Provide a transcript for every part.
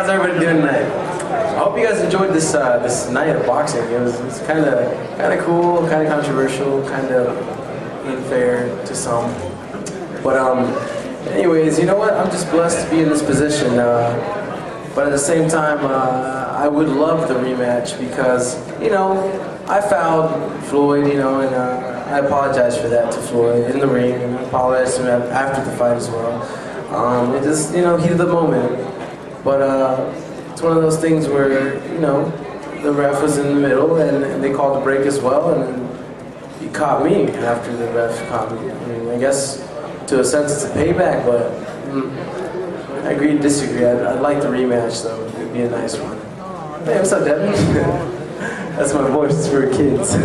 how's everybody doing tonight? I hope you guys enjoyed this this night of boxing. It's kind of cool, kind of controversial, kind of unfair to some. But anyways, you know what? I'm just blessed to be in this position. But at the same time, I would love the rematch because, you know, I fouled Floyd, you know, and I apologize for that to Floyd in the ring, and I apologize to him after the fight as well. It just, you know, heat of the moment. But it's one of those things where, you know, the ref was in the middle and they called the break as well, and then he caught me after the ref caught me. I mean, I guess to a sense it's a payback, but I agree to disagree. I'd like the rematch though. It'd be a nice one. Hey, what's up, Devin? That's my voice for kids.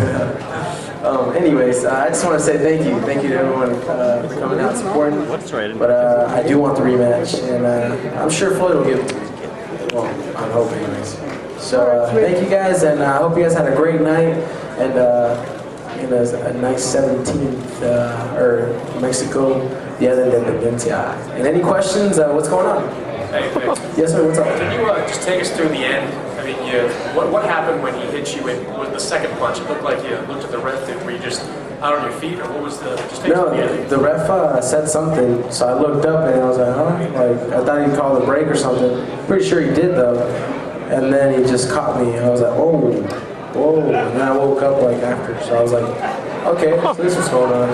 Anyways, I just want to say thank you. Thank you to everyone for coming out and supporting. But I do want the rematch, and I'm sure Floyd will give it to me. Well, I'm hoping anyways. So thank you guys, and I hope you guys had a great night, and a nice 17th, or Mexico, Dia de Independencia. And any questions? What's going on? Hey, yes, sir, what's up? Can you just take us through the end? I mean, what happened when he hit you with the second punch? It looked like you looked at the ref. Were you just out on your feet, or what was the? Just take No, us through the end. the ref said something, so I looked up and I was like, huh? Like, I thought he'd call a break or something. Pretty sure he did though. And then he just caught me. I was like, oh, whoa. And then I woke up like after, so I was like, okay, so this is going on.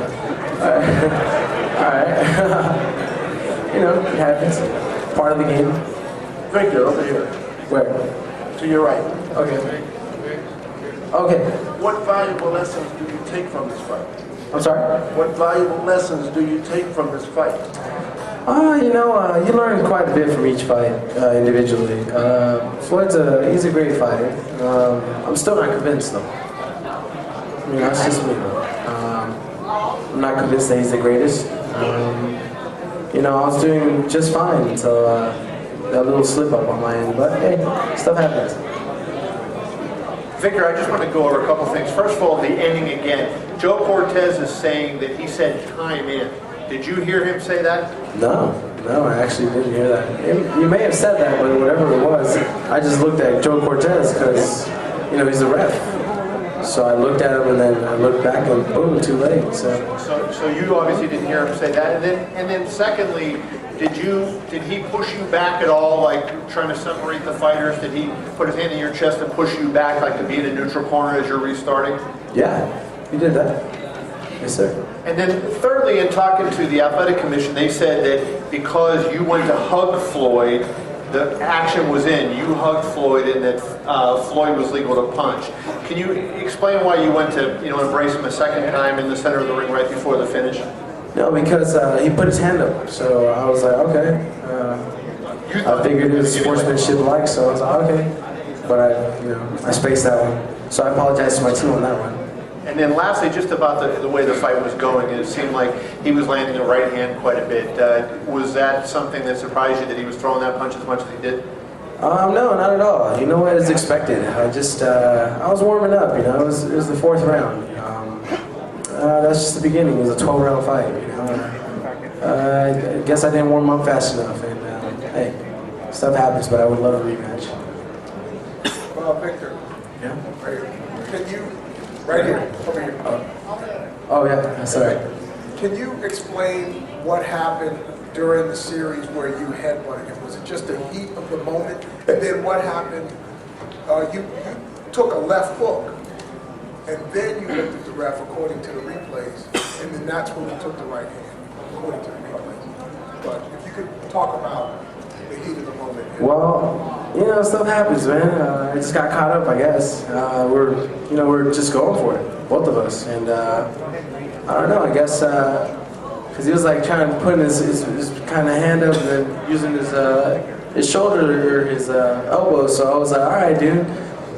Alright. You know, it happens. Part of the game. Victor, over here. Where? To your right. Okay. Okay. What valuable lessons do you take from this fight? I'm sorry? What valuable lessons do you take from this fight? You know, you learn quite a bit from each fight individually. Floyd's he's a great fighter. I'm still not convinced though. I mean, that's just me. I'm not convinced that he's the greatest. You know, I was doing just fine until that little slip up on my end. But hey, stuff happens. Victor, I just want to go over a couple things. First of all, the ending again. Joe Ortiz is saying that he said time in. Did you hear him say that? No, I actually didn't hear that. You may have said that, but whatever it was, I just looked at Joe Cortez because, you know, he's the ref. So I looked at him and then I looked back and boom, too late. So you obviously didn't hear him say that. And then secondly, did he push you back at all, like trying to separate the fighters? Did he put his hand in your chest and push you back, like to be in a neutral corner as you're restarting? Yeah, he did that. Yes, sir. And then thirdly, in talking to the athletic commission, they said that because you went to hug Floyd, the action was in. You hugged Floyd, and that Floyd was legal to punch. Can you explain why you went to, you know, embrace him a second time in the center of the ring right before the finish? No, because he put his hand up, so I was like, okay. I figured it was sportsmanship-like, so I was like, okay. But I spaced that one, so I apologize to my team on that one. And then lastly, just about the way the fight was going, it seemed like he was landing the right hand quite a bit. Was that something that surprised you, that he was throwing that punch as much as he did? No, not at all. You know what, as expected. I was warming up, you know, it was the fourth round. That's just the beginning. It was a 12-round fight, you know. I guess I didn't warm up fast enough, and hey, stuff happens, but I would love a rematch. Victor. Yeah? Can you, right here, over here. Oh yeah, sorry. Can you explain what happened during the series where you headbutted him? Was it just the heat of the moment? And then what happened? You took a left hook, and then you looked at the ref according to the replays, and then that's when you took the right hand, according to the replays. But if you could talk about the heat of the moment. Well, you know, stuff happens, man. I just got caught up, I guess. We're just going for it, both of us. And I don't know, I guess, because he was like trying to put his kind of hand up and then using his shoulder or his elbow. So I was like, all right, dude.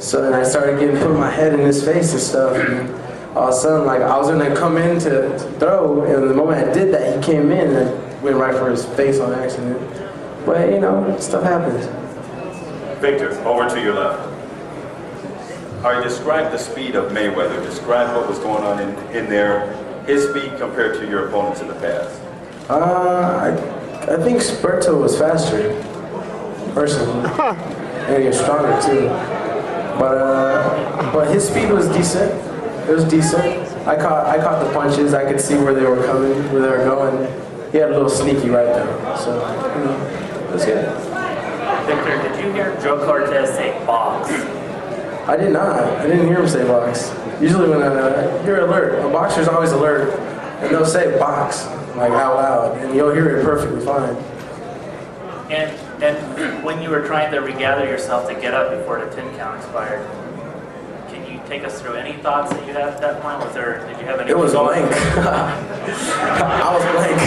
So then I started putting my head in his face and stuff. And all of a sudden, like, I was gonna come in to throw, and the moment I did that, he came in and I went right for his face on accident. But you know, stuff happens. Victor, over to your left. All right, describe the speed of Mayweather. Describe what was going on in there, his speed compared to your opponents in the past. I think Sperto was faster. personally. And he was stronger too. But his speed was decent. It was decent. I caught the punches. I could see where they were coming, where they were going. He had a little sneaky right there. So, it was good. Victor, did you hear Joe Cortez say box? I did not. I didn't hear him say box. Usually when you're alert, a boxer's always alert, and they'll say box, like out loud, and you'll hear it perfectly fine. And when you were trying to regather yourself to get up before the 10 count expired, can you take us through any thoughts that you had at that point? Did you have any? It was blank. I was blank.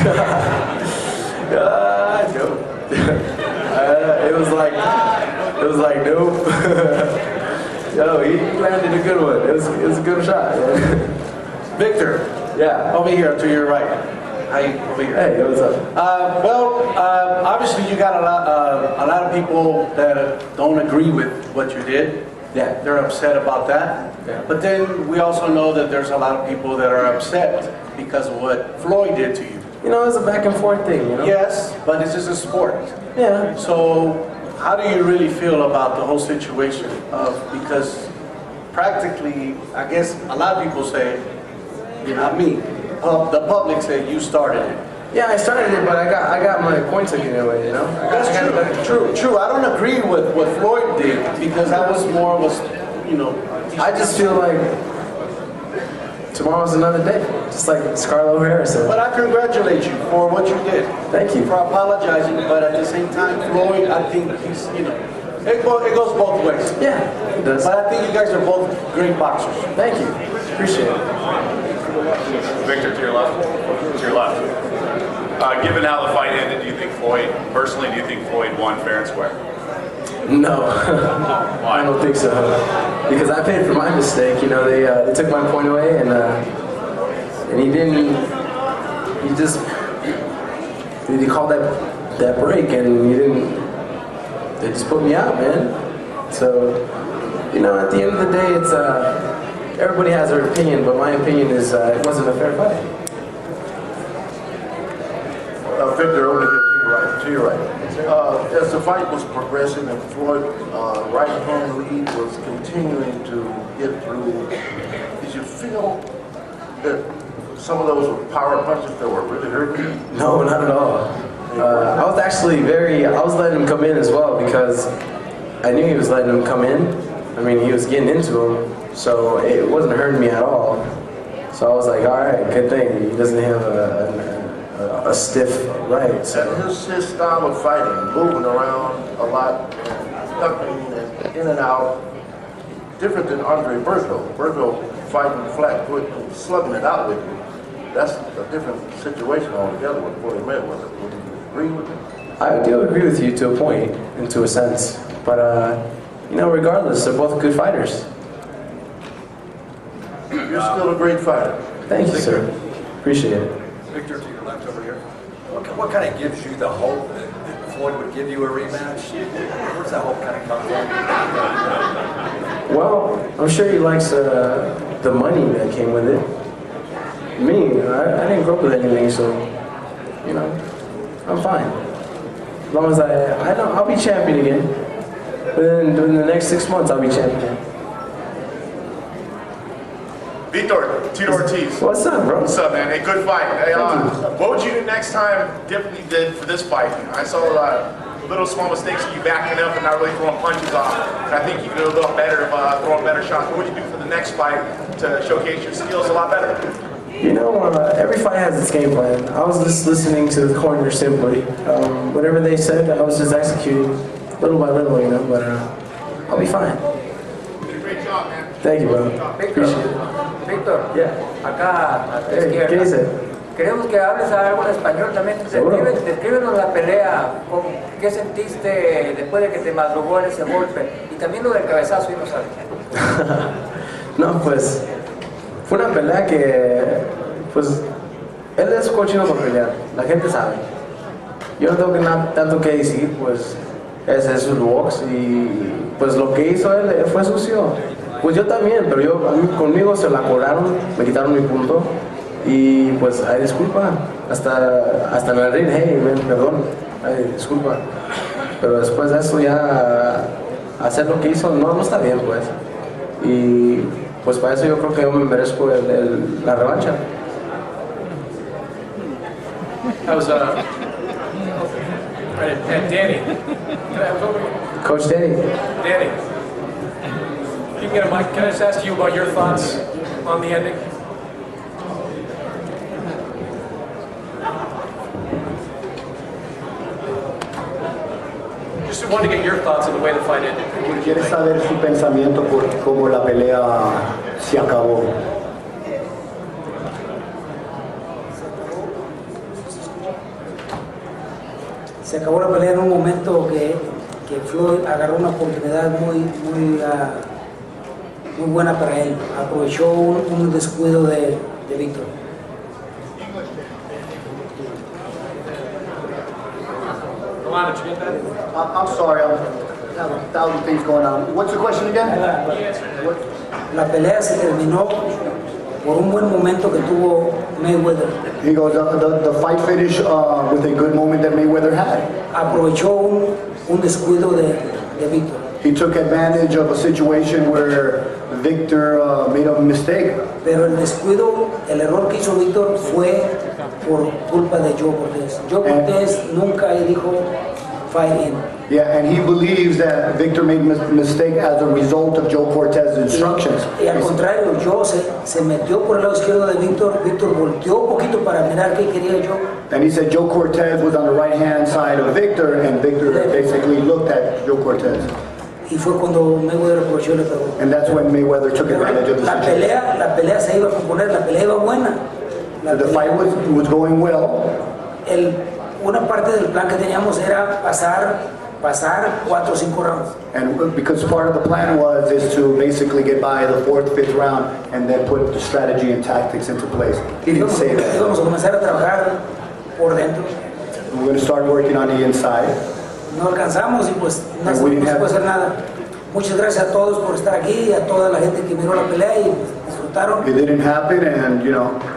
Nope. It was like nope. Yo, he landed a good one. It was a good shot. Victor, Yeah. over here to your right. Hi, over here. Hey, what's up? Obviously you got a lot of people that don't agree with what you did. Yeah. They're upset about that. Yeah. But then we also know that there's a lot of people that are upset because of what Floyd did to you. You know, it's a back and forth thing, you know? Yes, but this is a sport. Yeah. So how do you really feel about the whole situation because practically, I guess a lot of people say, not me, the public say you started it. Yeah, I started it, but I got my point taken away, you know? That's true. I don't agree with what Floyd did because that was more of a, I just feel like tomorrow's another day, just like Scarlett O'Hara said. But I congratulate you for what you did. Thank you. For apologizing, but at the same time, Floyd, I think he's, it goes both ways. Yeah, it does. But I think you guys are both great boxers. Thank you. Appreciate it. Victor, to your left. To your left. Given how the fight ended, do you think Floyd won fair and square? No, I don't think so. Because I paid for my mistake. You know, they took my point away, and he didn't. He called that break, and he didn't. They just put me out, man. So, you know, at the end of the day, it's everybody has their opinion, but my opinion is it wasn't a fair fight. Victor, over here to your right. As the fight was progressing and Floyd right hand lead was continuing to get through, did you feel that some of those were power punches that were really hurting you? No, not at all. I was actually I was letting him come in as well because I knew he was letting him come in. I mean, he was getting into him, so it wasn't hurting me at all. So I was like, all right, good thing. He doesn't have a stiff right. So. And his style of fighting, moving around a lot, ducking and in and out, different than Andre Berto. Berto fighting flat foot and slugging it out with you. That's a different situation altogether with Floyd Mayweather. Would you agree with him? I do agree with you to a point, and to a sense. But, you know, regardless, they're both good fighters. You're still a great fighter. Thank you, sir. Appreciate it. Victor, to your left over here. What kind of gives you the hope that Floyd would give you a rematch? Where's that hope kind of come from? Well, I'm sure he likes the money that came with it. Me, I didn't grow up with anything, so, you know, I'm fine. As long as I'll be champion again. Within the next 6 months, I'll be champion again. Vitor, Tito Ortiz. What's up, bro? What's up, man? Hey, good fight. Hey, what would you do next time differently did for this fight? I saw little small mistakes of you backing up and not really throwing punches off. And I think you could do a little better of throwing better shots. What would you do for the next fight to showcase your skills a lot better? You know, every fight has its game plan. I was just listening to the corner simply. Whatever they said, I was just executing little by little, you know, but I'll be fine. Great job, man. Thank you, bro. Appreciate it. Víctor, Yeah. acá a tu Hey, izquierda. ¿qué dice? Queremos que hables algo en español también. Seguro. Descríbenos la pelea, qué sentiste después de que te madrugó en ese golpe y también lo del cabezazo y no sabes. No, pues, fue una pelea que, pues, él es cochino por pelear, la gente sabe. Yo no tengo tanto que decir, pues, ese es su box y, pues, lo que hizo él fue sucio. Pues yo también, pero conmigo se la cobraron, me quitaron mi punto y, pues, ay, disculpa, hasta en el ring, hey, perdón, ay, disculpa. pero después de eso ya hacer lo que hizo no está bien, pues. Y pues para eso yo creo que yo me merezco la revancha. I was, and Danny. Coach Danny. Danny. You can get a mic. Can I just ask you about your thoughts on the ending? Just wanted to get your thoughts on the way the fight ended. What did you Quiere think? saber su pensamiento por cómo la pelea se acabó. Se acabó la pelea en un momento que Floyd agarró una oportunidad muy buena para él. Aprovechó un descuido de Víctor. Alana, did you get that? I'm sorry, I have 1,000 things going on. What's the question again? La pelea se terminó por un buen momento que tuvo Mayweather. He goes, the fight finished with a good moment that Mayweather had. Aprovechó un descuido de Víctor. He took advantage of a situation where Victor made a mistake. Pero el descuido, el error que hizo Víctor fue por culpa de Joe Cortez. Joe Cortez nunca dijo fight in. Yeah, and he believes that Victor made a mistake as a result of Joe Cortez's instructions. Y al contrario, Joe se metió por el lado izquierdo de Víctor. Víctor volteó un poquito para mirar qué quería Joe. And he said Joe Cortez was on the right-hand side of Victor, and Victor basically looked at Joe Cortez. Y fue cuando Mayweather aprovechó y le pegó. And that's when Mayweather took advantage of the situation. La pelea se iba a componer, la pelea iba buena. The fight was going well. Una parte del plan que teníamos era pasar 4 o 5 rounds. And because part of the plan is to basically get by the 4th, 5th round and then put the strategy and tactics into place. He didn't say that. Íbamos a comenzar a trabajar por dentro. We're going to start working on the inside. No alcanzamos y pues no se puede hacer nada. Muchas gracias a todos por estar aquí y a toda la gente que miró la pelea y disfrutaron. It didn't happen, and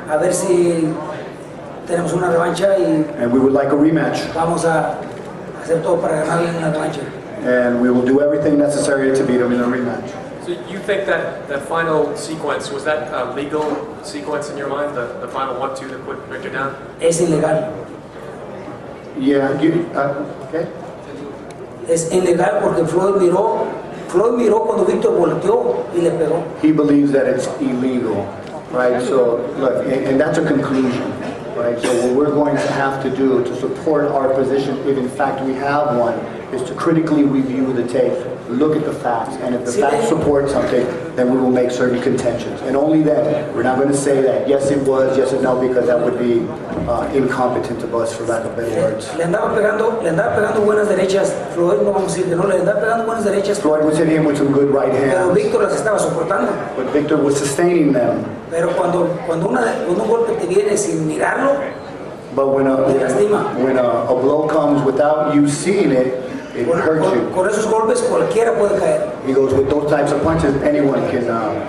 A ver si tenemos una revancha y and we would like a rematch. vamos a hacer todo para ganarle una revancha. And we will do everything necessary to beat him in a rematch. So you think that final sequence, was that a legal sequence in your mind, the final 1-2 that put Victor down? Es ilegal. Yeah, okay. Es ilegal porque Floyd miró cuando Víctor volteó y le pegó. He believes that it's illegal, right? So, look, and that's a conclusion, right? So what we're going to have to do to support our position, if in fact we have one, is to critically review the tape, look at the facts, and if the facts support something, then we will make certain contentions. And only then, we're not going to say that yes it was, yes or no, because that would be incompetent of us, for lack of better words. Le andaba pegando buenas derechas, Floyd, no vamos a decir que no, le andaba pegando buenas derechas. Floyd was hitting him with some good right Pero hands, Víctor las estaba soportando. but Victor was sustaining them. Pero cuando un golpe te viene sin mirarlo, But when a blow comes without you seeing it, it hurts you. con esos golpes cualquiera puede caer. He goes, with those types of punches, anyone can